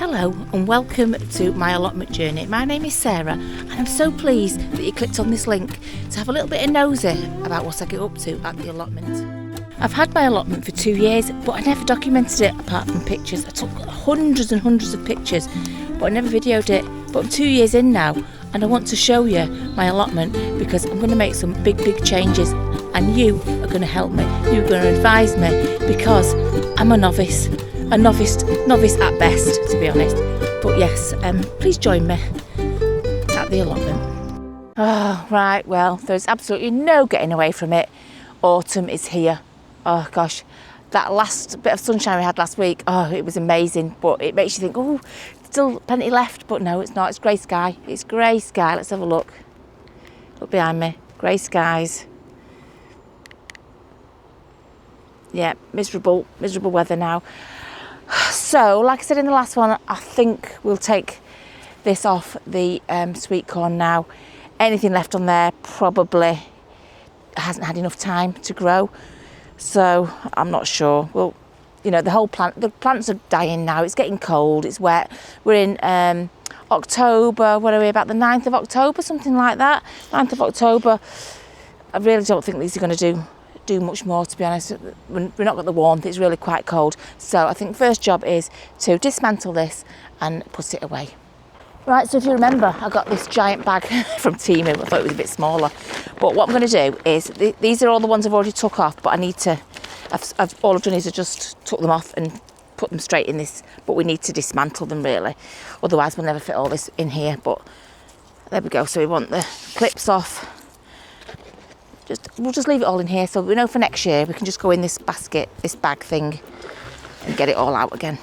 Hello and welcome to my allotment journey. My name is Sarah and I'm so pleased that you clicked on this link to have a little bit of nosy about what I get up to at the allotment. I've had my allotment for 2 years, but I never documented it apart from pictures. I took hundreds and hundreds of pictures, but I never videoed it. But I'm 2 years in now and I want to show you my allotment because I'm going to make some big changes and you are going to help me. You're going to advise me because I'm a novice at best, to be honest. But yes, please join me at the allotment. Oh, right, well, there's absolutely no getting away from it. Autumn is here. Oh gosh, that last bit of sunshine we had last week, oh, it was amazing. But it makes you think, oh, still plenty left. But no, it's not. It's grey sky. It's grey sky. Let's have a look. Look behind me. Grey skies. Yeah, miserable weather now. So, like I said in the last one, I think we'll take this off the sweet corn now. Anything left on there probably hasn't had enough time to grow. So, I'm not sure. Well, you know, the plants are dying now. It's getting cold, it's wet. We're in October, what are we, about the 9th of October, something like that. 9th of October. I really don't think these are going to do much more, to be honest. We're not got the warmth, it's really quite cold. So I think first job is to dismantle this and put it away. Right, so if you remember, I got this giant bag from Temu. I thought it was a bit smaller. But what I'm going to do is, these are all the ones I've already took off, but I need to, all I've done is I just took them off and put them straight in this, but we need to dismantle them really. Otherwise we'll never fit all this in here, but there we go. So we want the clips off. We'll just leave it all in here so we know for next year we can just go in this basket, this bag thing, and get it all out again.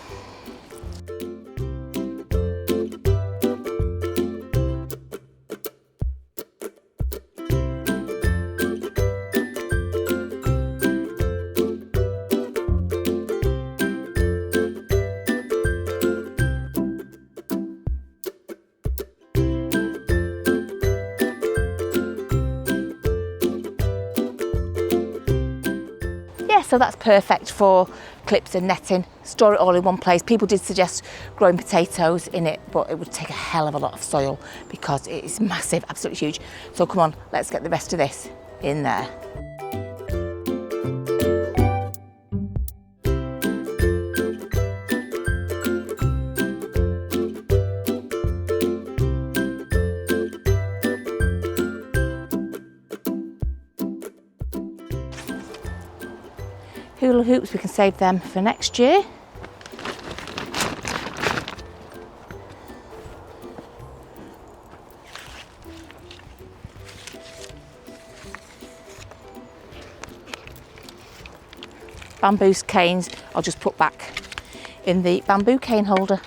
So that's perfect for clips and netting. Store it all in one place. People did suggest growing potatoes in it, but it would take a hell of a lot of soil because it is massive, absolutely huge. So come on, let's get the rest of this in there. Hula hoops, we can save them for next year. Bamboo canes, I'll just put back in the bamboo cane holder.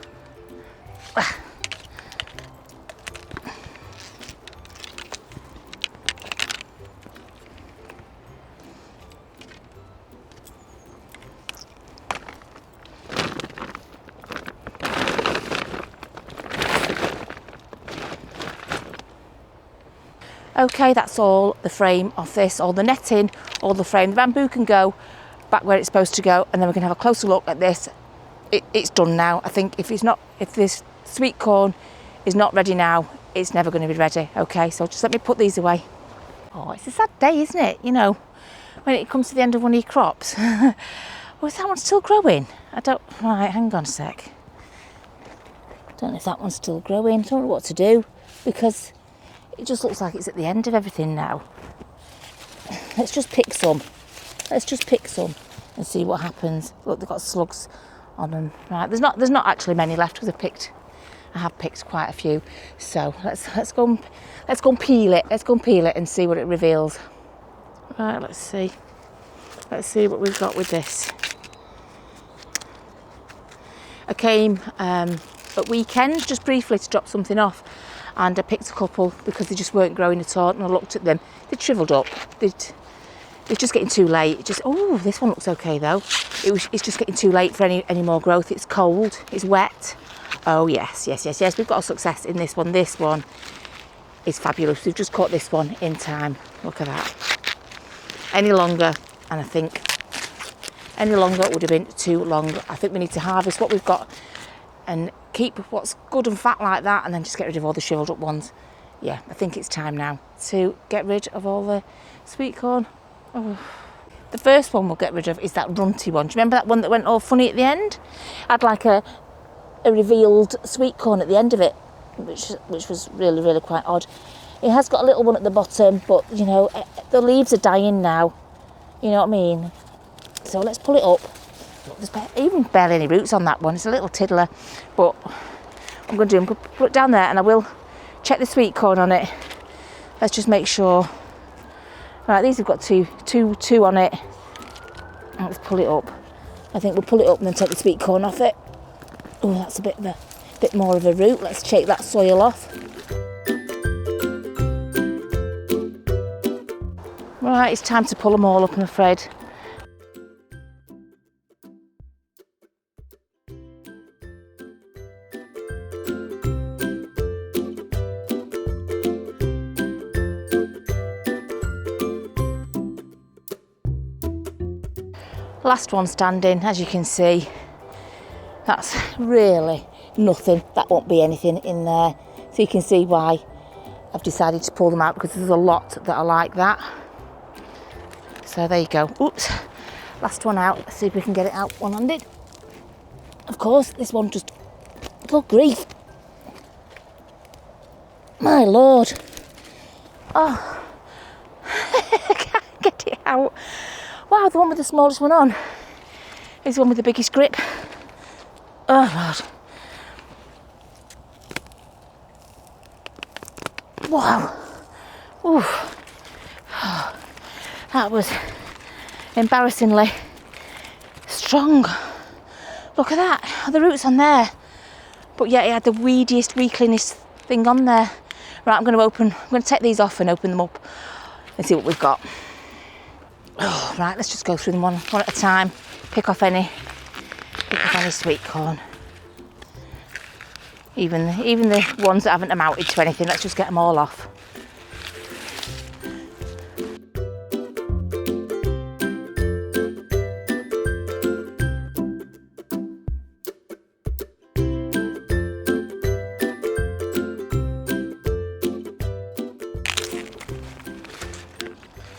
Okay, that's all the frame of this, all the netting, all the frame. The bamboo can go back where it's supposed to go, and then we can have a closer look at this. It's done now. I think if this sweet corn is not ready now, it's never going to be ready. Okay, so just let me put these away. Oh, it's a sad day, isn't it? You know, when it comes to the end of one of your crops. Well, is that one still growing? Right, hang on a sec. Don't know if that one's still growing. I don't know what to do because it just looks like it's at the end of everything now. Let's just pick some. And see what happens. Look, they've got slugs on them. Right, there's not actually many left because I have picked quite a few. So let's go and peel it. Let's go and peel it and see what it reveals. Right, let's see what we've got with this. I came at weekend just briefly to drop something off, and I picked a couple because they just weren't growing at all, and I looked at them, they'd shriveled up, it's just getting too late. Oh, this one looks okay though. It's just getting too late for any more growth. It's cold, it's wet. Oh yes, we've got a success in this one. This one is fabulous. We've just caught this one in time. Look at that. Any longer, and I think any longer it would have been too long. I think we need to harvest what we've got and keep what's good and fat like that, and then just get rid of all the shriveled up ones. Yeah, I think it's time now to get rid of all the sweet corn. Oh. The first one we'll get rid of is that runty one. Do you remember that one that went all funny at the end? Had like a revealed sweet corn at the end of it, which was really, really quite odd. It has got a little one at the bottom, but you know, the leaves are dying now. You know what I mean? So let's pull it up. There's even barely any roots on that one. It's a little tiddler, but what I'm going to do, I'm going to put it down there, and I will check the sweet corn on it. Let's just make sure. Right, these have got two on it. Let's pull it up. I think we'll pull it up and then take the sweet corn off it. Oh, that's a bit more of a root. Let's shake that soil off. Right, it's time to pull them all up, I'm afraid. Last one standing, as you can see. That's really nothing. That won't be anything in there. So you can see why I've decided to pull them out, because there's a lot that are like that. So there you go. Oops. Last one out. Let's see if we can get it out one-handed. Of course, this one just... Good grief. My Lord. Oh. I can't get it out. Wow, the one with the smallest one on is the one with the biggest grip. Oh, Lord. Wow. Ooh. Oh, that was embarrassingly strong. Look at that. The roots on there. But yeah, it had the weediest, weaklingest thing on there. Right, I'm going to take these off and open them up and see what we've got. Oh, right, let's just go through them one at a time. Pick off any sweet corn. Even the ones that haven't amounted to anything, let's just get them all off.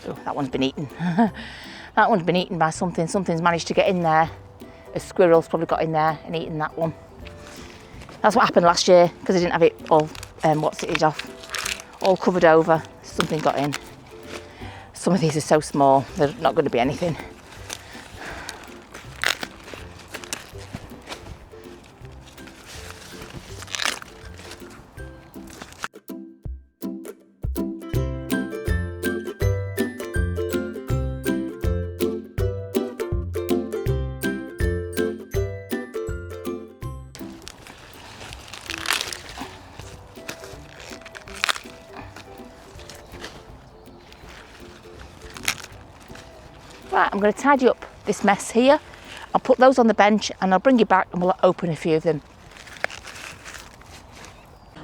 Oh, that one's been eaten. That one's been eaten by something. Something's managed to get in there. A squirrel's probably got in there and eaten that one. That's what happened last year, because I didn't have it all, all covered over. Something got in. Some of these are so small, they're not going to be anything. Right, I'm going to tidy up this mess here. I'll put those on the bench and I'll bring you back and we'll open a few of them.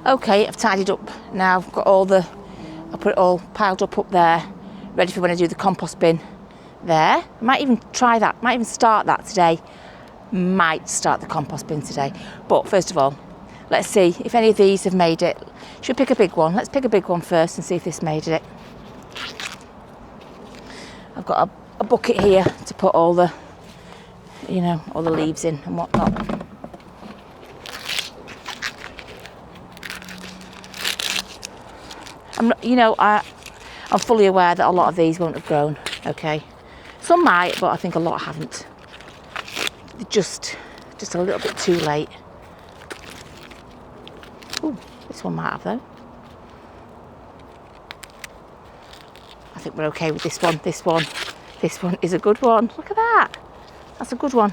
Okay, I've tidied up now. I've got I'll put it all piled up there, ready for when I do the compost bin there. I might even try that, might even start that today. Might start the compost bin today. But first of all, let's see if any of these have made it. Should we pick a big one? Let's pick a big one first and see if this made it. I've got a bucket here to put all the, all the leaves in and whatnot. I'm fully aware that a lot of these won't have grown. Okay, some might, but I think a lot haven't. They're just a little bit too late. Ooh, this one might have though. I think we're okay with this one. This one is a good one. Look at that. That's a good one.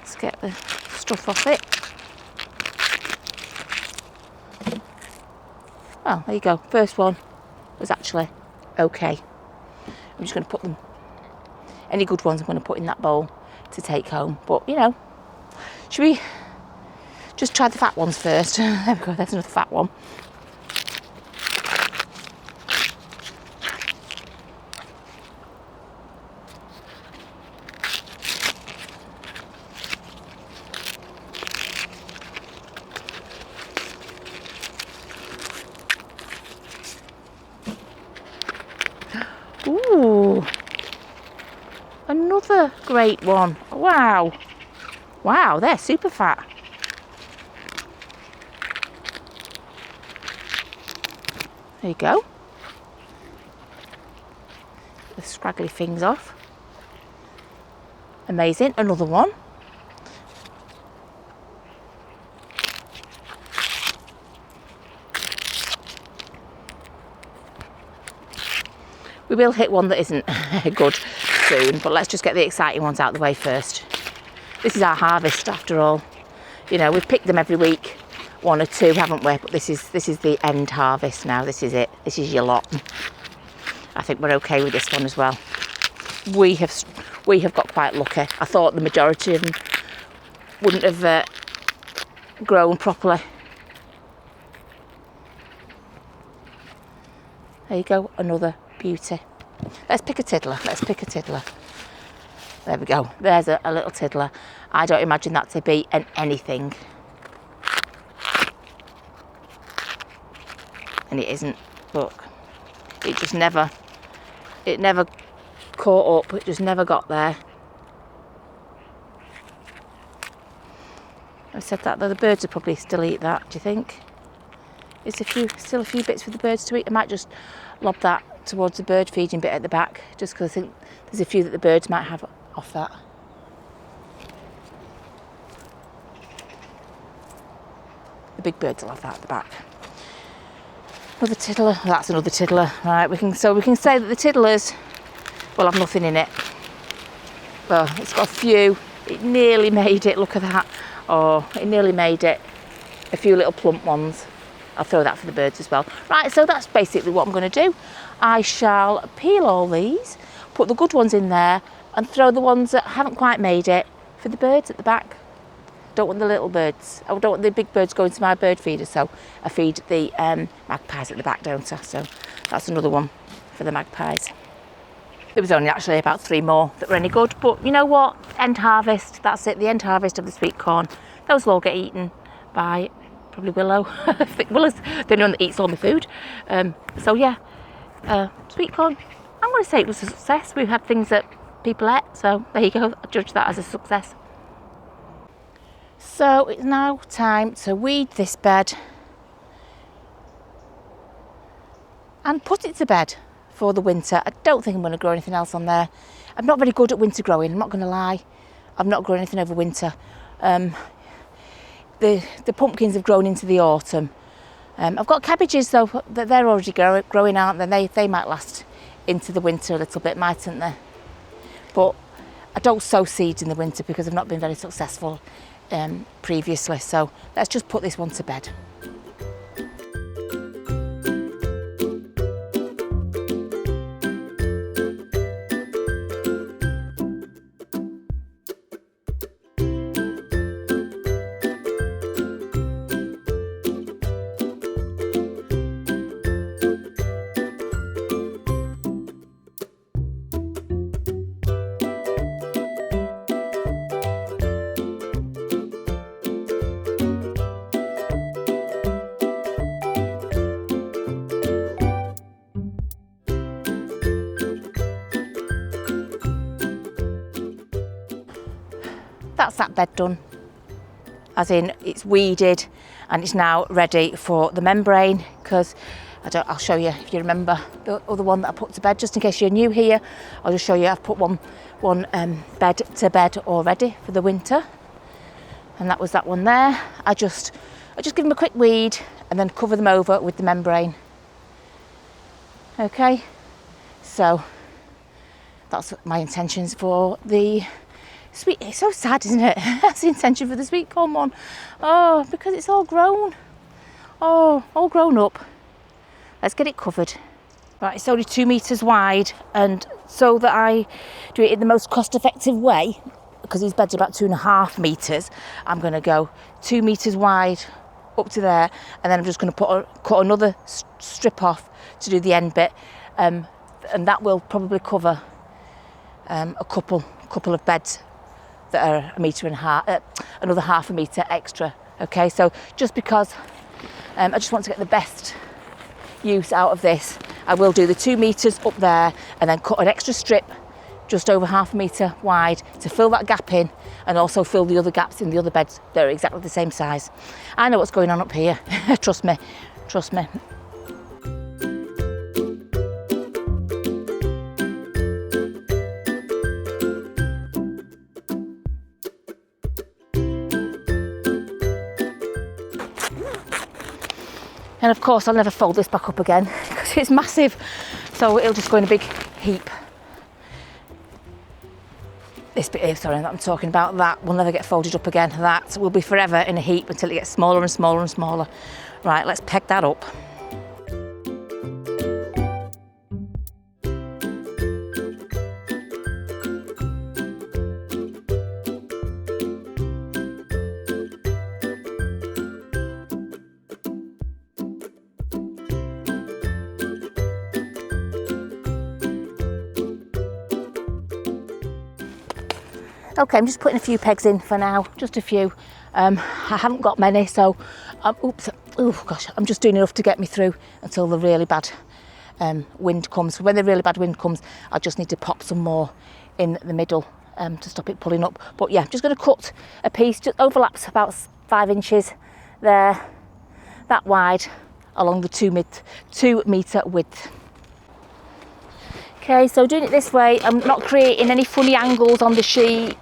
Let's get the stuff off it. Oh, there you go. First one was actually okay. I'm just going to put them, any good ones I'm going to put in that bowl to take home. But, should we just try the fat ones first? There we go, there's another fat one. Great one. Wow. Wow, they're super fat. There you go. The scraggly things off. Amazing. Another one. We will hit one that isn't good soon, but let's just get the exciting ones out of the way first. This is our harvest after all. You know, we've picked them every week, one or two, haven't we? But this is the end harvest now. This is it. This is your lot. I think we're okay with this one as well. We have got quite lucky. I thought the majority of them wouldn't have grown properly. There you go, another beauty. Let's pick a tiddler. Let's pick a tiddler. There we go. There's a little tiddler. I don't imagine that to be an anything. And it isn't. Look, it just never caught up. It just never got there. I said that, though, the birds would probably still eat that, do you think? Is still a few bits for the birds to eat? I might just lob that towards the bird feeding bit at the back, just because I think there's a few that the birds might have off that. The big birds will have that at the back. Another tiddler. Oh, that's another tiddler. Right, we can say that the tiddlers will have nothing in it. Well, it's got a few. It nearly made it. Look at that. Oh, it nearly made it. A few little plump ones. I'll throw that for the birds as well. Right, so that's basically what I'm going to do. I shall peel all these, put the good ones in there, and throw the ones that haven't quite made it for the birds at the back. Don't want the little birds. I don't want the big birds going to my bird feeder, so I feed the magpies at the back, don't I? So that's another one for the magpies. There was only actually about 3 more that were any good, but you know what? End harvest, that's it, the end harvest of the sweet corn. Those will all get eaten by probably Willow. I think Willow's the only one that eats all my food. So yeah, sweet corn, I'm going to say it was a success. We've had things that people ate, so there you go. I judge that as a success. So it's now time to weed this bed and put it to bed for the winter. I don't think I'm going to grow anything else on there. I'm not very good at winter growing, I'm not going to lie. I've not grown anything over winter. The pumpkins have grown into the autumn. I've got cabbages though, they're already growing, aren't they? They might last into the winter a little bit, mightn't they? But I don't sow seeds in the winter because I've not been very successful previously. So let's just put this one to bed. That's that bed done, as in it's weeded and it's now ready for the membrane, because I'll show you if you remember the other one that I put to bed, just in case you're new here. I'll just show you I've put one bed to bed already for the winter, and that was that one there. I just give them a quick weed and then cover them over with the membrane. Okay, so that's my intentions for the sweet. It's so sad, isn't it? That's the intention for the sweet corn one. Oh, because it's all grown. Oh, all grown up. Let's get it covered. Right, it's only 2 metres wide, and so that I do it in the most cost-effective way, because these beds are about 2.5 metres, I'm going to go 2 metres wide up to there, and then I'm just going to cut another strip off to do the end bit, and that will probably cover a couple of beds that are 1.5 metres, another 0.5 metre extra. Okay, so just because I just want to get the best use out of this, I will do the 2 metres up there and then cut an extra strip just over 1/2 metre wide to fill that gap in and also fill the other gaps in the other beds. They're exactly the same size. I know what's going on up here. Trust me, trust me. And of course I'll never fold this back up again because it's massive, so it'll just go in a big heap. This bit here, sorry, that I'm talking about, that will never get folded up again. That will be forever in a heap until it gets smaller and smaller and smaller. Right, let's peg that up. Okay, I'm just putting a few pegs in for now, just a few. I haven't got many, so I'm just doing enough to get me through until the really bad wind comes. When the really bad wind comes, I just need to pop some more in the middle to stop it pulling up. But yeah, I'm just going to cut a piece, just overlaps about 5 inches there, that wide, along the 2 metre width. Okay, so doing it this way, I'm not creating any funny angles on the sheet,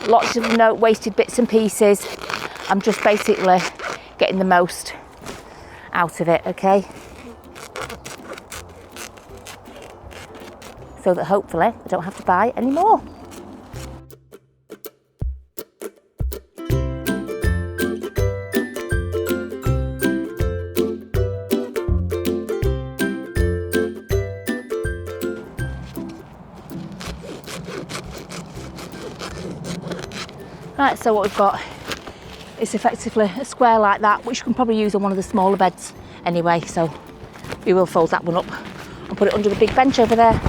lots of wasted bits and pieces. I'm just basically getting the most out of it, okay? So that hopefully I don't have to buy any more. Right, so what we've got is effectively a square like that, which you can probably use on one of the smaller beds anyway, so we will fold that one up and put it under the big bench over there.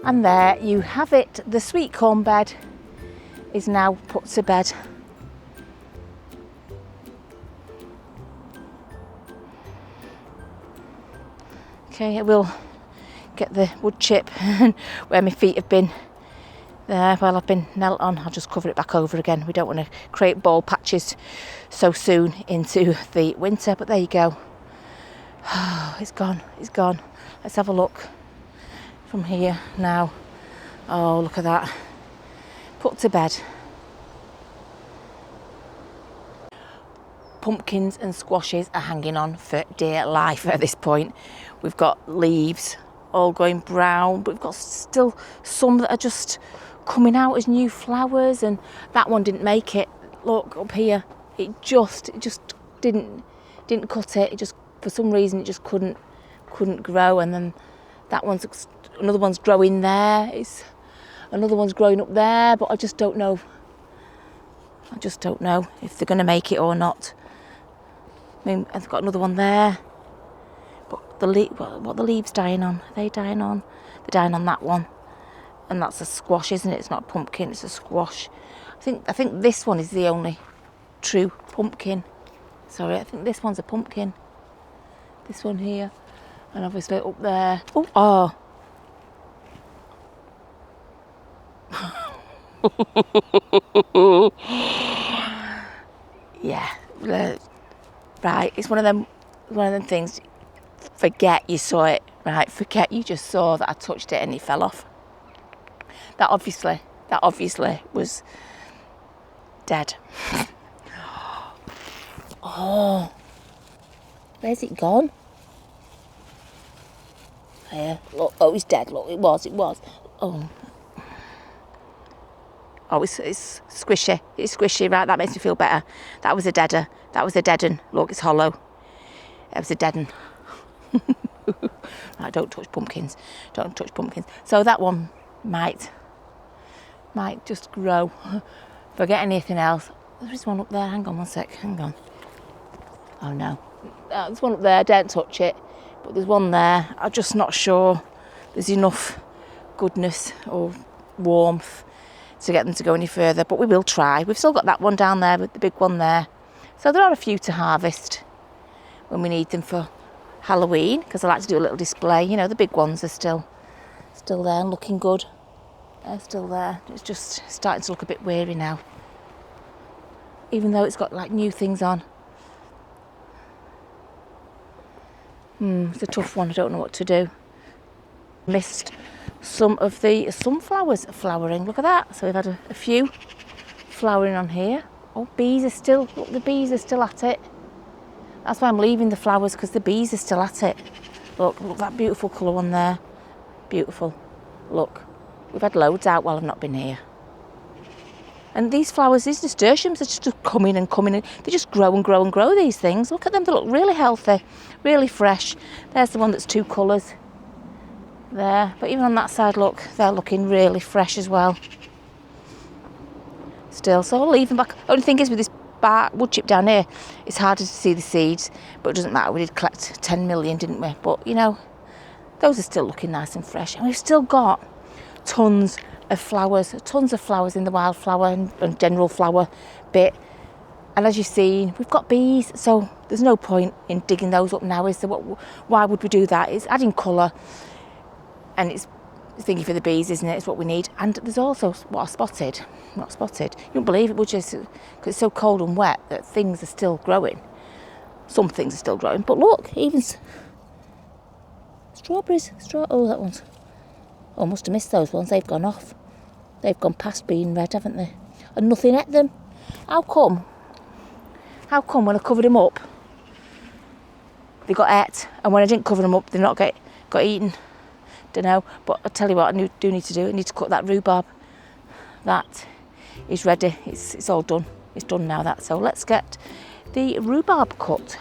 And there you have it, the sweet corn bed is now put to bed. Okay, I will get the wood chip where my feet have been there while I've been knelt on. I'll just cover it back over again. We don't want to create bald patches so soon into the winter, but there you go. Oh, it's gone, it's gone. Let's have a look from here now. Oh, look at that. Put to bed. Pumpkins and squashes are hanging on for dear life at this point. We've got leaves all going brown, but we've got still some that are just coming out as new flowers, and that one didn't make it. Look up here, it just didn't cut it. It just, for some reason, it just couldn't grow. And then another one's growing there. Another one's growing up there, but I just don't know. I just don't know if they're going to make it or not. I mean, I've got another one there, but what are the leaves dying on? Are they dying on? They're dying on that one, and that's a squash, isn't it? It's not a pumpkin, it's a squash. I think this one is the only true pumpkin. Sorry, I think this one's a pumpkin. This one here, and obviously up there. Oh. Yeah. Right, it's one of them things. Forget you saw it, right? Forget you just saw that I touched it and it fell off. That obviously was dead. Oh, where's it gone? Here, look. Oh, it's dead. Look, it was. Oh, it's squishy. It's squishy, right? That makes me feel better. That was a deader. That was a dead un. Look, it's hollow. It was a dead un. Right, don't touch pumpkins. Don't touch pumpkins. So that one might just grow. Forget anything else. There's one up there. Hang on one sec. Hang on. Oh no. There's one up there. Don't touch it. But there's one there. I'm just not sure there's enough goodness or warmth to get them to go any further, but we will try. We've still got that one down there with the big one there. So there are a few to harvest when we need them for Halloween, because I like to do a little display. You know, the big ones are still there and looking good. They're still there. It's just starting to look a bit weary now, even though it's got like new things on. It's a tough one. I don't know what to do. Missed some of the sunflowers flowering. Look at that. So we've had a few flowering on here. Oh, bees are still, look, the bees are still at it. That's why I'm leaving the flowers, because the bees are still at it. Look that beautiful colour one there. Beautiful. Look, we've had loads out while I've not been here. And these flowers, these nasturtiums, are just coming and coming. They just grow and grow and grow, these things. Look at them, they look really healthy, really fresh. There's the one that's 2 colours there. But even on that side, look, they're looking really fresh as well. Still, so I'll leave them back. Only thing is with this wood chip down here, it's harder to see the seeds, but it doesn't matter. We did collect 10 million, didn't we? But, you know, those are still looking nice and fresh. And we've still got tons of flowers in the wildflower and general flower bit. And as you've seen, we've got bees, so there's no point in digging those up now, is there? Why would we do that? It's adding colour, and it's thinking for the bees, isn't it? It's what we need. And there's also what I spotted. Not spotted. You wouldn't believe it, would you? Because it's so cold and wet that things are still growing. Some things are still growing. But look, even strawberries. Oh, that one's... Oh, must have missed those ones. They've gone off. They've gone past being red, haven't they? And nothing at them. How come when I covered them up, they got ate, and when I didn't cover them up, they not got eaten? Don't know. But I'll tell you what I do need to do. I need to cut that rhubarb. That is ready. It's all done. It's done now, that. So let's get the rhubarb cut.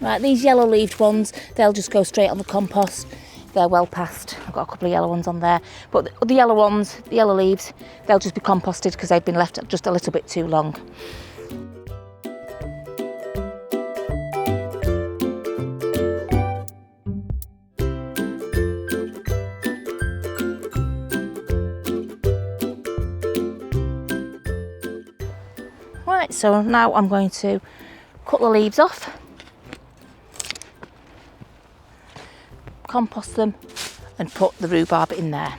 Right, these yellow-leaved ones, they'll just go straight on the compost. They're well past. I've got a couple of yellow ones on there. But the yellow ones, the yellow leaves, they'll just be composted because they've been left just a little bit too long. Right, so now I'm going to cut the leaves off, compost them, and put the rhubarb in there.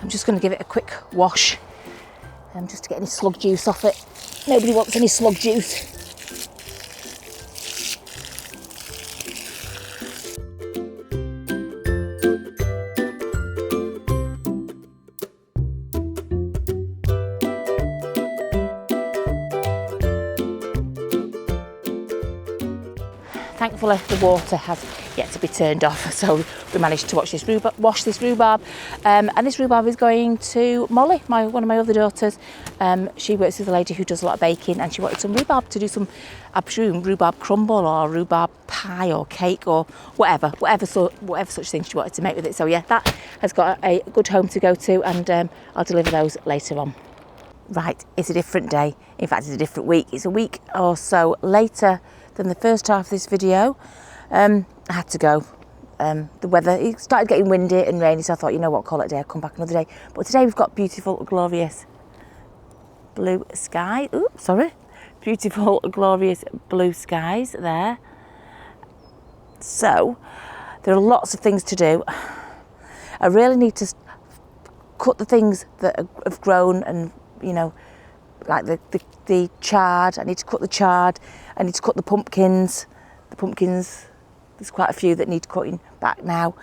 I'm just going to give it a quick wash, just to get any slug juice off it. Nobody wants any slug juice. Thankfully, the water has yet to be turned off, so we managed to wash this rhubarb. And this rhubarb is going to Molly, one of my other daughters. She works with a lady who does a lot of baking, and she wanted some rhubarb to do some, I presume, rhubarb crumble or rhubarb pie or cake or whatever such thing she wanted to make with it. So yeah, that has got a good home to go to, and I'll deliver those later on. Right, it's a different day. In fact, it's a different week. It's a week or so later than the first half of this video. I had to go. The weather, it started getting windy and rainy, so I thought, you know what, call it a day, I'll come back another day. But today we've got beautiful, glorious blue sky. Oops, sorry. Beautiful, glorious blue skies there. So, there are lots of things to do. I really need to cut the things that have grown and, you know, like the chard. I need to cut the chard. I need to cut the pumpkins. There's quite a few that need cutting back now.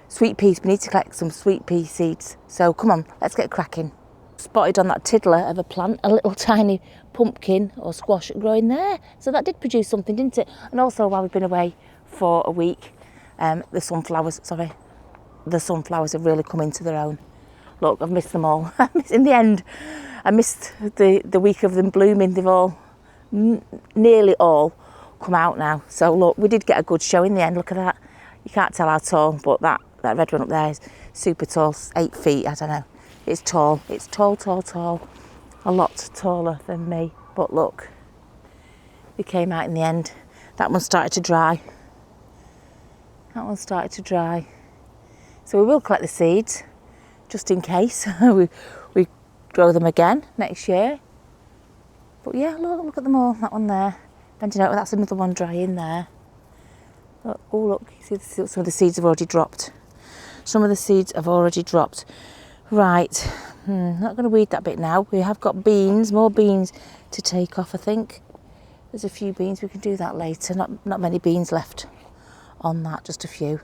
Sweet peas, we need to collect some sweet pea seeds. So come on, let's get cracking. Spotted on that tiddler of a plant, a little tiny pumpkin or squash growing there. So that did produce something, didn't it? And also while we've been away for a week, The sunflowers have really come into their own. Look, I've missed them all. In the end, I missed the week of them blooming. They've all, nearly all, come out now. So look, we did get a good show in the end. Look at that. You can't tell how tall, but that red one up there is super tall, 8 feet, I don't know. It's tall. It's tall, tall, tall. A lot taller than me. But look, they came out in the end. That one started to dry. So we will collect the seeds, just in case we grow them again next year. But yeah, look at them all. That one there, bending over. That's another one drying there. Look, oh look, you see some of the seeds have already dropped. Right, not going to weed that bit now. We have got more beans to take off, I think. There's a few beans, we can do that later. Not many beans left on that, just a few.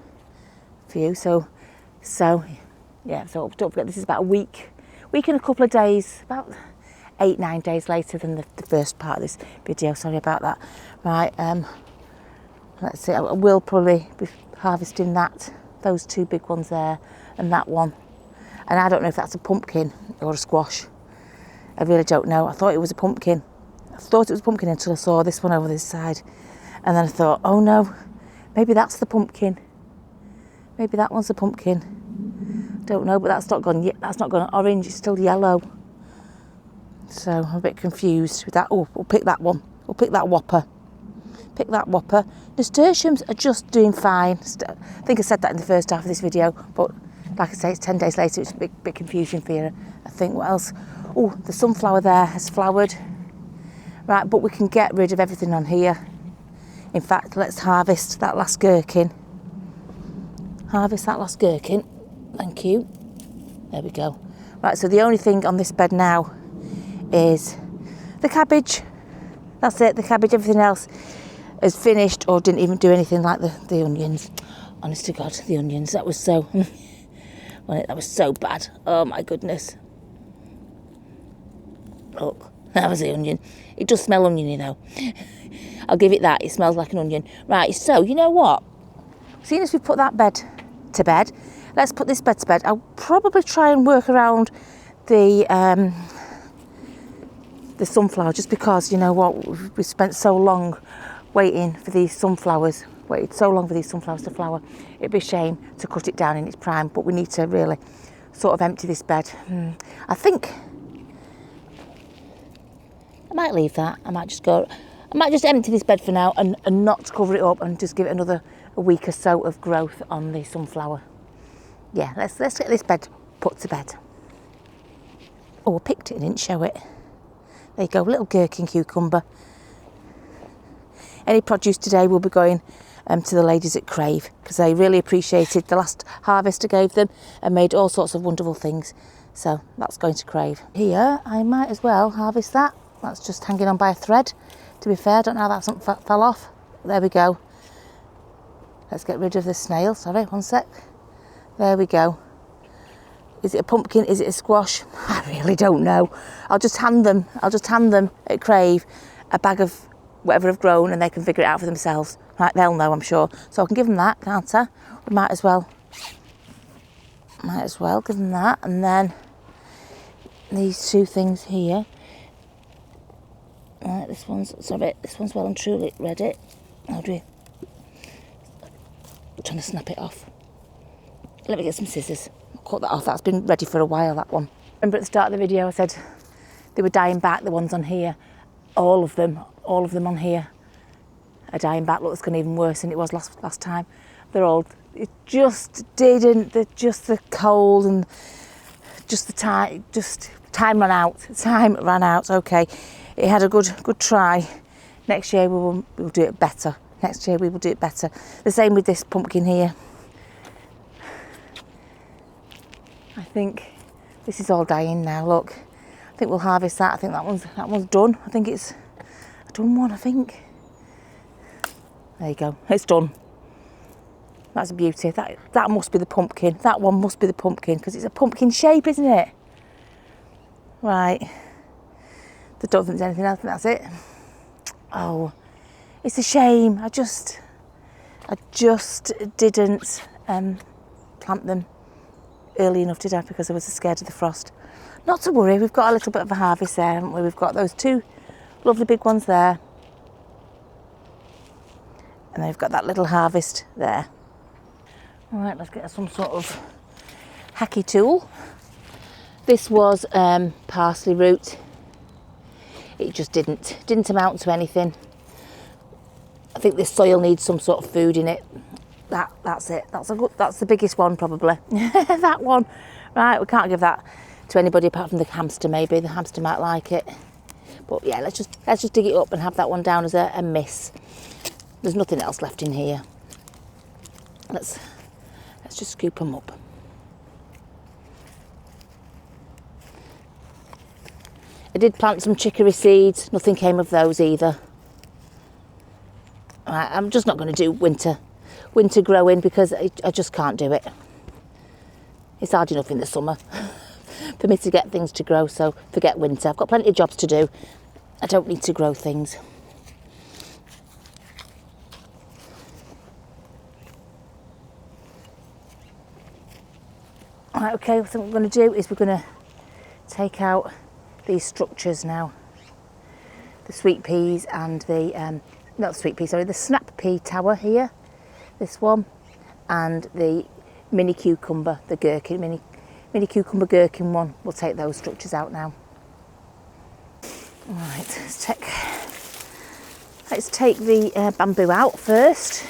So yeah, so don't forget, this is about a week and a couple of days, about 8-9 days later than the first part of this video. Sorry about that. Right, let's see, I will probably be harvesting those 2 big ones there, and that one. And I don't know if that's a pumpkin or a squash. I really don't know. I thought it was a pumpkin. Until I saw this one over this side. And then I thought, oh no, maybe that's the pumpkin. Maybe that one's the pumpkin. Don't know, but that's not gone orange, it's still yellow. So I'm a bit confused with that. Oh, we'll pick that one. We'll pick that whopper. Nasturtiums are just doing fine. I think I said that in the first half of this video, but like I say, it's 10 days later, it's a bit confusing for you. I think, what else? Oh, the sunflower there has flowered. Right, but we can get rid of everything on here. In fact, let's harvest that last gherkin. Thank you. There we go. Right, so the only thing on this bed now is the cabbage. That's it, the cabbage. Everything else is finished or didn't even do anything, like the onions. Honest to God, the onions. That was so... that was so bad. Oh my goodness. Look, that was the onion. It does smell oniony though. I'll give it that. It smells like an onion. Right, so you know what? Seeing as we put that bed to bed, let's put this bed to bed. I'll probably try and work around the sunflower, just because, you know what, we spent so long waiting for these sunflowers. Waited so long for these sunflowers to flower. It'd be a shame to cut it down in its prime, but we need to really sort of empty this bed. I think I might leave that. I might just empty this bed for now and not cover it up, and just give it a week or so of growth on the sunflower. Yeah, let's get this bed put to bed. Oh, I picked it and didn't show it. There you go, little gherkin cucumber. Any produce today will be going to the ladies at Crave, because they really appreciated the last harvest I gave them and made all sorts of wonderful things. So that's going to Crave. Here, I might as well harvest that. That's just hanging on by a thread. To be fair, I don't know how that something fell off. There we go. Let's get rid of the snail. Sorry, one sec. There we go. Is it a pumpkin? Is it a squash? I really don't know. I'll just hand them at Crave a bag of whatever I've grown, and they can figure it out for themselves. Right, they'll know, I'm sure. So I can give them that, can't I? We might as well give them that. And then these 2 things here. Right, this one's well and truly ready. How do we... I'm trying to snap it off. Let me get some scissors. I'll cut that off. That's been ready for a while, that one. Remember at the start of the video I said they were dying back, the ones on here. All of them on here are dying back. Look, it's gone even worse than it was last time. It just didn't, just the cold and just the time, time ran out. Okay, it had a good try. Next year we'll do it better. The same with this pumpkin here. I think this is all dying now. Look, I think we'll harvest that. I think that one's done. I think it's a done one, I think. There you go, it's done. That's a beauty. That must be the pumpkin. That one must be the pumpkin, because it's a pumpkin shape, isn't it? Right. I don't think there's anything else. I think that's it. Oh, it's a shame. I just didn't plant them early enough, did I? Because I was scared of the frost. Not to worry, we've got a little bit of a harvest there, haven't we? We've got those 2 lovely big ones there. And then we've got that little harvest there. All right, let's get some sort of hacky tool. This was parsley root. It just didn't amount to anything. I think this soil needs some sort of food in it. That's it. That's the biggest one probably. That one. Right, we can't give that to anybody apart from the hamster maybe. The hamster might like it. But yeah, let's just dig it up and have that one down as a miss. There's nothing else left in here. Let's just scoop them up. I did plant some chicory seeds. Nothing came of those either. Right, I'm just not going to do winter growing because I just can't do it. It's hard enough in the summer for me to get things to grow, so forget winter. I've got plenty of jobs to do. I don't need to grow things. Right, okay, what we're going to do is we're going to take out these structures now. The sweet peas and the, not the sweet pea, sorry, the snap pea tower here. This one. And the mini cucumber, the gherkin, mini cucumber gherkin one. We'll take those structures out now. Right, let's take the bamboo out first.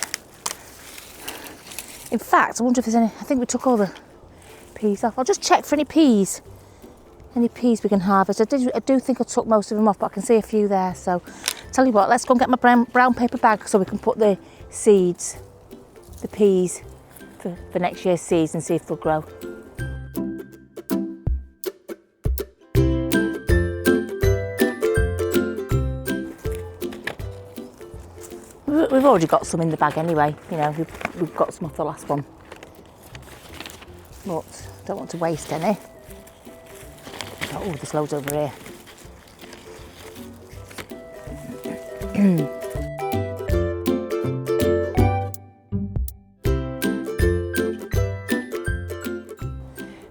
In fact, I wonder if there's any, I think we took all the peas off. I'll just check for any peas we can harvest. I do think I took most of them off, but I can see a few there. So tell you what, let's go and get my brown paper bag so we can put the seeds, the peas for next year's seeds and see if they'll grow. We've already got some in the bag anyway, you know, we've got some off the last one. But don't want to waste any. Oh, there's loads over here.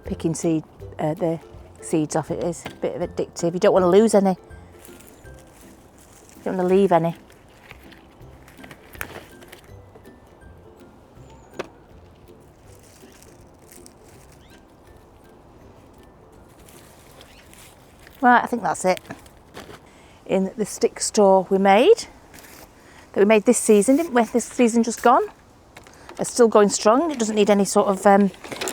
Picking the seeds off it is a bit of addictive. You don't want to lose any. You don't want to leave any. Right, I think that's it. In the stick store that we made this season, didn't we? This season just gone. It's still going strong. It doesn't need any sort of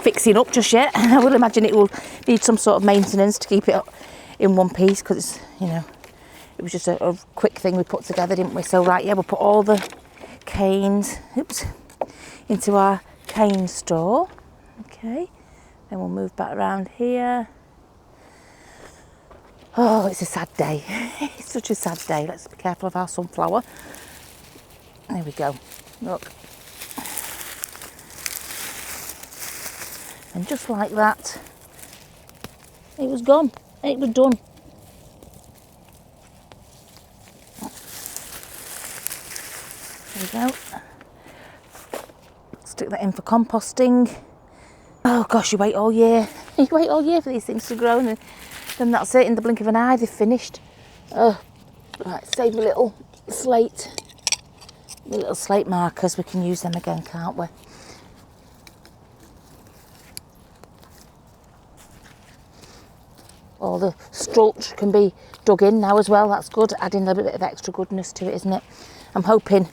fixing up just yet. I would imagine it will need some sort of maintenance to keep it up in one piece because it's, you know, it was just a quick thing we put together, didn't we? So right, yeah, we'll put all the canes, into our cane store. Okay, then we'll move back around here. Oh, it's a sad day. It's such a sad day. Let's be careful of our sunflower. There we go. Look. And just like that, it was gone. It was done. There we go. Stick that in for composting. Oh gosh, you wait all year. You wait all year for these things to grow, and then that's it. In the blink of an eye, they've finished. Oh, right, save my little slate. The little slate markers. We can use them again, can't we? All the strulch can be dug in now as well. That's good. Adding a little bit of extra goodness to it, isn't it? I'm hoping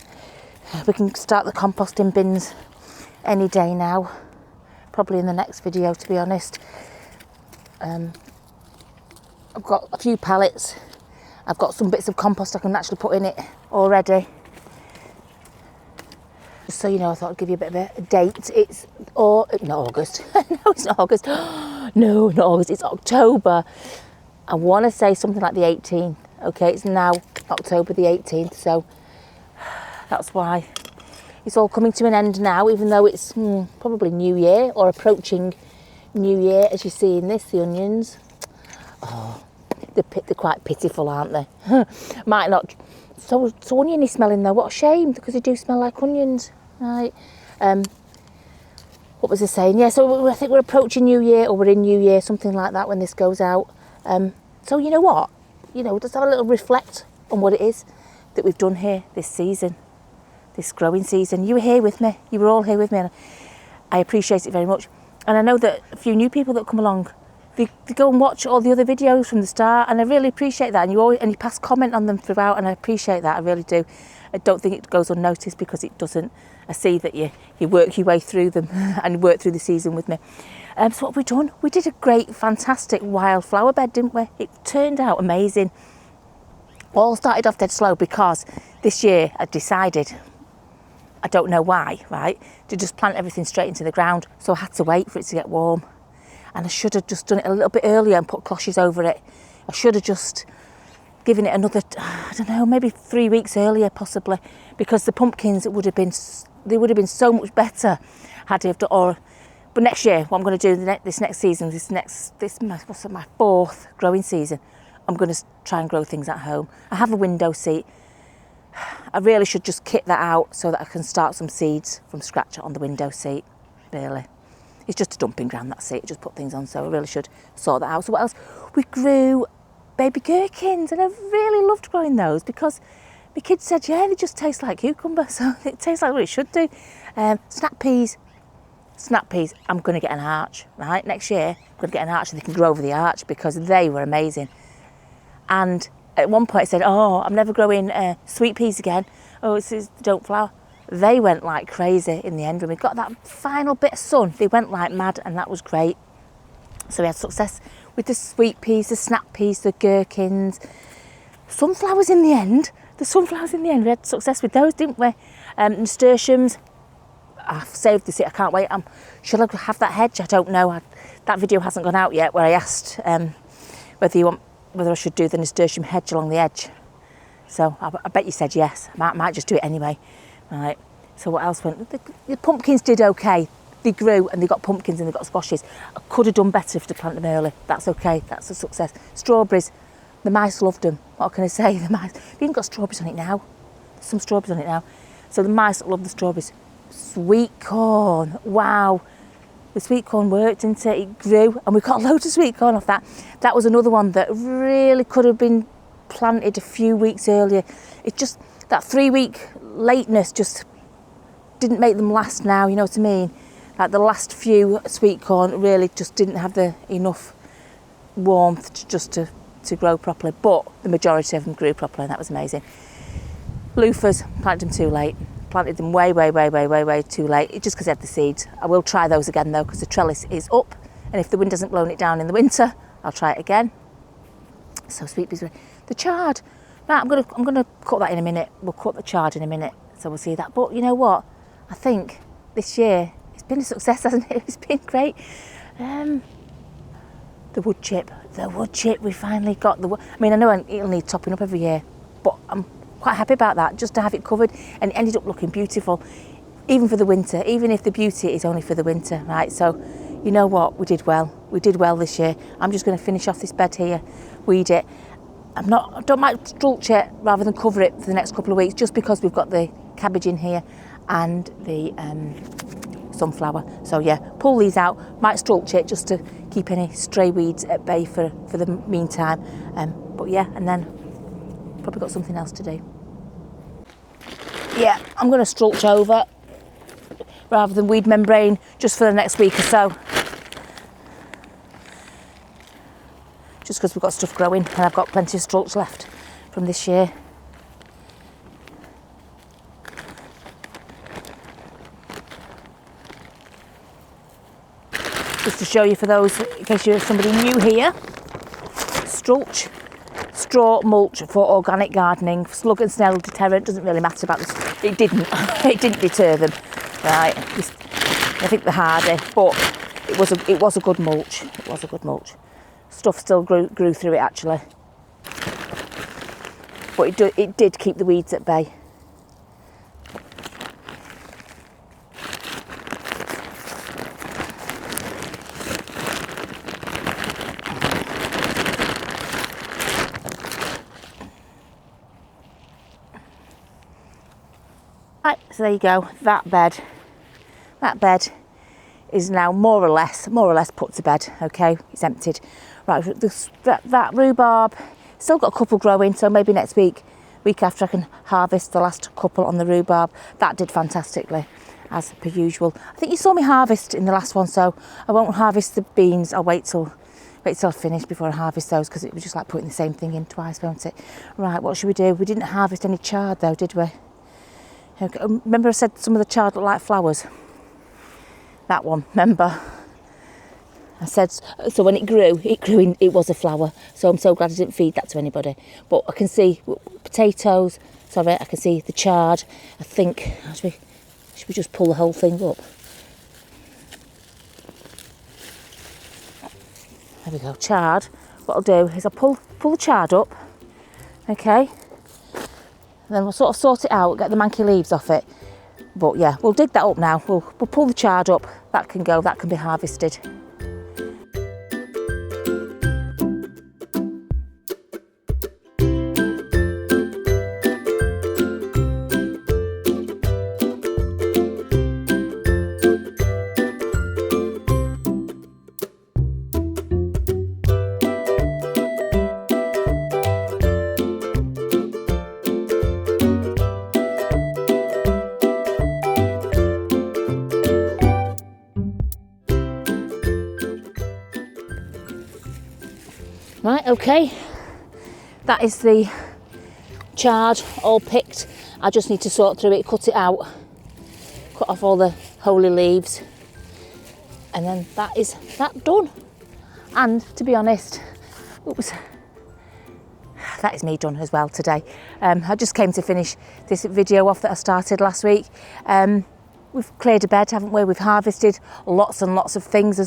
we can start the composting bins any day now. Probably in the next video, to be honest. I've got a few pallets. I've got some bits of compost I can actually put in it already. Just so you know, I thought I'd give you a bit of a date. It's not August. No, it's not August. No, not August. It's October. I want to say something like the 18th. Okay, it's now October the 18th, so that's why it's all coming to an end now, even though it's probably New Year or approaching New Year, as you see in this, the onions. Oh, they're quite pitiful, aren't they? Might not. So oniony smelling though. What a shame, because they do smell like onions. right. What was I saying? Yeah, so I think we're approaching New Year, or we're in New Year, something like that when this goes out. So you know what? Just have a little reflect on what it is that we've done here this season, this growing season. You were here with me. You were all here with me. And I appreciate it very much. And I know that a few new people that come along, they go and watch all the other videos from the start, and I really appreciate that. And you pass comment on them throughout, and I appreciate that. I really do. I don't think it goes unnoticed, because it doesn't. I see that you work your way through them and work through the season with me. So what have we done? We did a great, fantastic wildflower bed, didn't we? It turned out amazing. All started off dead slow because this year I decided, I don't know why, right, to just plant everything straight into the ground. So I had to wait for it to get warm. And I should have just done it a little bit earlier and put cloches over it. I should have just given it another, I don't know, maybe 3 weeks earlier possibly, because the pumpkins would have been so much better had I have done. But next year, what I'm going to do this next season, my 4th growing season, I'm going to try and grow things at home. I have a window seat. I really should just kit that out so that I can start some seeds from scratch on the window seat, really. It's just a dumping ground, that's it. Just put things on, so I really should sort that out. So what else? We grew baby gherkins, and I really loved growing those because my kids said, yeah, they just taste like cucumber, so it tastes like what it should do. Snap peas, I'm going to get an arch, right? Next year, I'm going to get an arch, and they can grow over the arch because they were amazing. And at one point I said, oh, I'm never growing sweet peas again. Oh, they don't flower. They went like crazy in the end. When we got that final bit of sun, they went like mad, and that was great. So we had success with the sweet peas, the snap peas, the gherkins, sunflowers in the end. We had success with those, didn't we? Nasturtiums, I've saved the seed. I can't wait. Shall I have that hedge? I don't know. That video hasn't gone out yet where I asked whether I should do the nasturtium hedge along the edge. So I bet you said yes. I might just do it anyway. Right. So what else went? The pumpkins did okay. They grew and they got pumpkins and they got squashes. I could have done better if to plant them early. That's okay. That's a success. Strawberries, the mice loved them. What can I say? The mice. They've even got strawberries on it now. There's some strawberries on it now. So the mice love the strawberries. Sweet corn. Wow. The sweet corn worked, didn't it? It grew, and we got loads of sweet corn off that. That was another one that really could have been planted a few weeks earlier. It just, that 3-week lateness just didn't make them last now, you know what I mean? Like the last few sweet corn really just didn't have enough warmth to grow properly, but the majority of them grew properly, and that was amazing. Loofahs, planted them too late. Planted them way too late, just because I had the seeds. I will try those again though, because the trellis is up, and if the wind hasn't blown it down in the winter, I'll try it again. So sweet peas, the chard. Right, I'm gonna cut that in a minute. We'll cut the chard in a minute, so we'll see that. But you know what? I think this year it's been a success, hasn't it? It's been great. The wood chip, we finally got the wood. I mean, I know it'll need topping up every year, but I'm quite happy about that, just to have it covered, and it ended up looking beautiful, even for the winter, even if the beauty is only for the winter, right? So, you know what? We did well this year. I'm just going to finish off this bed here, weed it. I don't mind mulch it rather than cover it for the next couple of weeks, just because we've got the cabbage in here and the sunflower. So yeah, pull these out, might mulch it just to keep any stray weeds at bay for the meantime. But yeah, and then probably got something else to do. Yeah, I'm going to mulch over rather than weed membrane just for the next week or so. Just because we've got stuff growing, and I've got plenty of mulch left from this year. Just to show you, for those, in case you're somebody new here, mulch. Straw mulch for organic gardening, slug and snail deterrent, doesn't really matter about this. It didn't deter them, right? I think they're hardy, but it was a good mulch. It was a good mulch. Stuff still grew through it actually, but it did keep the weeds at bay. Right, So there you go, that bed is now more or less put to bed. Okay, it's emptied. Right, that rhubarb, still got a couple growing, so maybe next week after I can harvest the last couple on the rhubarb. That did fantastically, as per usual. I think you saw me harvest in the last one, so I won't harvest the beans. I'll wait till I finish before I harvest those, because it was just like putting the same thing in twice, won't it? Right, what should we do? We didn't harvest any chard though, did we? Okay, remember I said some of the chard look like flowers? That one, remember? I said, so when it grew it was a flower. So I'm so glad I didn't feed that to anybody. But I can see potatoes, sorry, I can see the chard. I think, should we just pull the whole thing up? There we go, chard. What I'll do is I'll pull the chard up, okay? And then we'll sort of sort it out, get the manky leaves off it. But yeah, we'll dig that up now. We'll pull the chard up. That can go, that can be harvested. Right, okay, that is the chard all picked. I just need to sort through it, cut it out, cut off all the holy leaves, and then that is that done. And to be honest, that is me done as well today. I just came to finish this video off that I started last week. We've cleared a bed, haven't we? We've harvested lots and lots of things.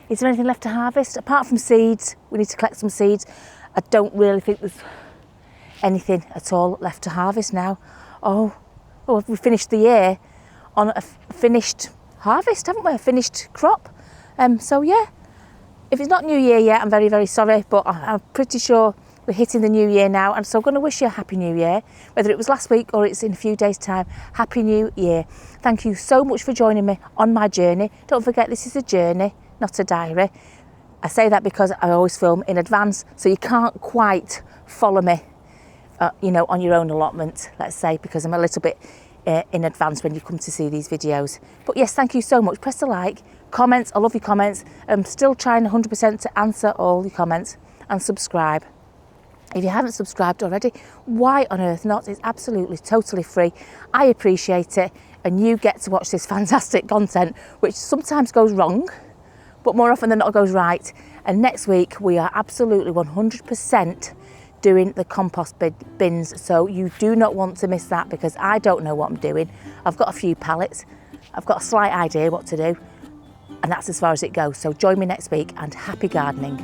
Is there anything left to harvest? Apart from seeds, we need to collect some seeds. I don't really think there's anything at all left to harvest now. Oh, we finished the year on a finished harvest, haven't we? A finished crop. So yeah, if it's not New Year yet, I'm very, very sorry, but I'm pretty sure we're hitting the new year now, and so I'm going to wish you a happy new year, whether it was last week or it's in a few days' time. Happy New Year. Thank you so much for joining me on my journey. Don't forget, this is a journey, not a diary. I say that because I always film in advance, so you can't quite follow me, on your own allotment, let's say, because I'm a little bit in advance when you come to see these videos. But yes, thank you so much. Press the like, comments, I love your comments. I'm still trying 100% to answer all your comments, and subscribe. If you haven't subscribed already, why on earth not? It's absolutely, totally free. I appreciate it, and you get to watch this fantastic content, which sometimes goes wrong, but more often than not goes right. And next week we are absolutely 100% doing the compost bins, so you do not want to miss that, because I don't know what I'm doing. I've got a few pallets, I've got a slight idea what to do, and that's as far as it goes. So join me next week, and happy gardening.